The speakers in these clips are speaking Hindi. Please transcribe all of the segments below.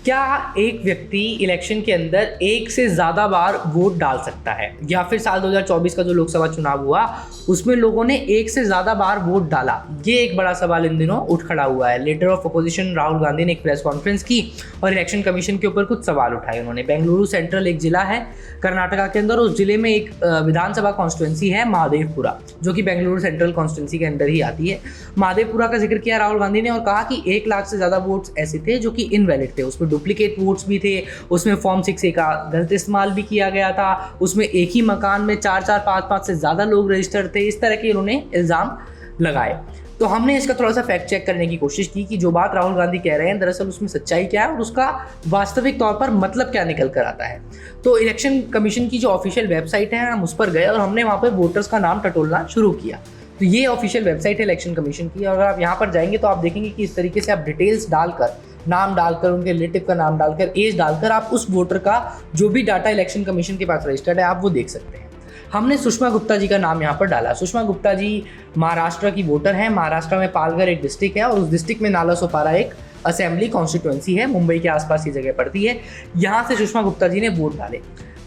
क्या एक व्यक्ति इलेक्शन के अंदर एक से ज़्यादा बार वोट डाल सकता है, या फिर साल 2024 का जो लोकसभा चुनाव हुआ उसमें लोगों ने एक से ज़्यादा बार वोट डाला? ये एक बड़ा सवाल इन दिनों उठ खड़ा हुआ है। Leader of opposition Rahul Gandhi ने एक प्रेस कॉन्फ्रेंस की और इलेक्शन कमीशन के ऊपर कुछ सवाल उठाए उन्होंने। बेंगलुरु सेंट्रल एक जिला है कर्नाटका के अंदर, उस जिले में एक विधानसभा कॉन्स्टिट्यूंसी है महादेवपुरा, जो कि बेंगलुरु सेंट्रल कॉन्स्टिट्यूंसी के अंदर ही आती है। महादेवपुरा का जिक्र किया राहुल गांधी ने और कहा कि 1 लाख से ज़्यादा वोट्स ऐसे थे जो कि इनवैलिड थे, उसमें डुप्लीकेट वोट्स भी थे, उसमें फॉर्म 6A का गलत इस्तेमाल भी किया गया था, उसमें एक ही मकान में 4-4, 5-5 से ज़्यादा लोग रजिस्टर्ड थे। इस तरह के उन्होंने इल्ज़ाम लगाए। तो हमने इसका थोड़ा सा फैक्ट चेक करने की कोशिश की कि जो बात राहुल गांधी कह रहे हैं दरअसल उसमें सच्चाई क्या है और उसका वास्तविक तौर पर मतलब क्या निकल कर आता है। तो इलेक्शन कमीशन की जो ऑफिशियल वेबसाइट है हम उस पर गए और हमने वहाँ पर वोटर्स का नाम टटोलना शुरू किया। तो ये ऑफिशियल वेबसाइट है इलेक्शन कमीशन की, और अगर आप यहाँ पर जाएंगे तो आप देखेंगे कि इस तरीके से आप डिटेल्स डालकर, नाम डालकर, उनके रिलेटिव का नाम डालकर, एज डालकर आप उस वोटर का जो भी डाटा इलेक्शन कमीशन के पास रजिस्टर्ड है आप वो देख सकते हैं। हमने सुषमा गुप्ता जी का नाम यहाँ पर डाला। सुषमा गुप्ता जी महाराष्ट्र की वोटर हैं। महाराष्ट्र में पालघर एक डिस्ट्रिक्ट है और उस डिस्ट्रिक्ट में नालासोपारा एक असेंबली कॉन्स्टिट्यूएंसी है, मुंबई के आसपास ये जगह पड़ती है। यहाँ से सुषमा गुप्ता जी ने वोट डाले।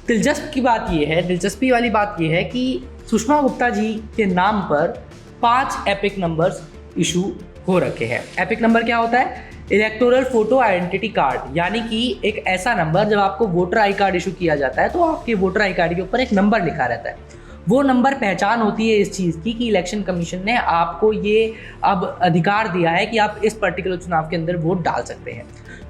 दिलचस्पी वाली बात ये है कि सुषमा गुप्ता जी के नाम पर 5 एपिक नंबर्स इशू हो रखे हैं। एपिक नंबर क्या होता है? इलेक्टोरल फोटो आइडेंटिटी कार्ड, यानी कि एक ऐसा नंबर जब आपको वोटर आई कार्ड इशू किया जाता है तो आपके वोटर आई कार्ड के ऊपर एक नंबर लिखा रहता है। वो नंबर पहचान होती है इस चीज़ की कि इलेक्शन कमीशन ने आपको ये अब अधिकार दिया है कि आप इस पर्टिकुलर चुनाव के अंदर वोट डाल सकते हैं।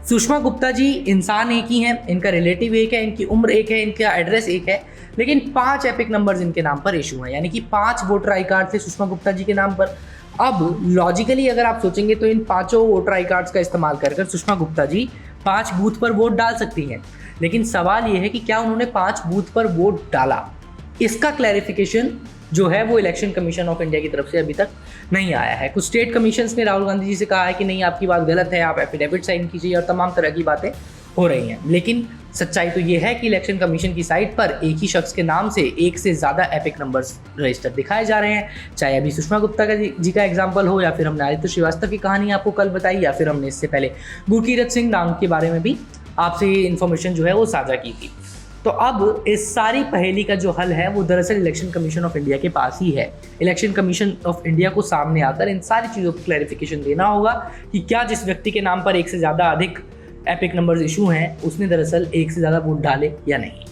सुषमा गुप्ता जी इंसान एक ही हैं, इनका रिलेटिव एक है, इनकी उम्र एक है, इनका एड्रेस एक है, लेकिन 5 एपिक नंबर्स इनके नाम पर इशू हैं, यानी कि 5 वोटर आई कार्ड थे सुषमा गुप्ता जी के नाम पर। अब लॉजिकली अगर आप सोचेंगे तो इन 5 वोटर आई कार्ड्स का इस्तेमाल कर सुषमा गुप्ता जी 5 बूथ पर वोट डाल सकती हैं, लेकिन सवाल ये है कि क्या उन्होंने 5 बूथ पर वोट डाला? इसका क्लैरिफिकेशन जो है वो इलेक्शन कमीशन ऑफ इंडिया की तरफ से अभी तक नहीं आया है। कुछ स्टेट कमीशंस ने राहुल गांधी जी से कहा है कि नहीं, आपकी बात गलत है, आप एफिडेविट साइन कीजिए, और तमाम तरह की बातें हो रही हैं। लेकिन सच्चाई तो ये है कि इलेक्शन कमीशन की साइट पर एक ही शख्स के नाम से एक से ज़्यादा एपिक नंबर्स रजिस्टर दिखाए जा रहे हैं, चाहे अभी सुषमा गुप्ता जी का एग्जाम्पल हो, या फिर हमने आदित्य श्रीवास्तव की कहानी आपको कल बताई, या फिर हमने इससे पहले गुरकीरत सिंह डांग के बारे में भी आपसे ये इन्फॉर्मेशन जो है वो साझा की थी। तो अब इस सारी पहेली का जो हल है वो दरअसल इलेक्शन कमीशन ऑफ इंडिया के पास ही है। इलेक्शन कमीशन ऑफ इंडिया को सामने आकर इन सारी चीज़ों को क्लैरिफिकेशन देना होगा कि क्या जिस व्यक्ति के नाम पर एक से ज़्यादा अधिक एपिक नंबर्स इशू हैं उसने दरअसल एक से ज़्यादा वोट डाले या नहीं।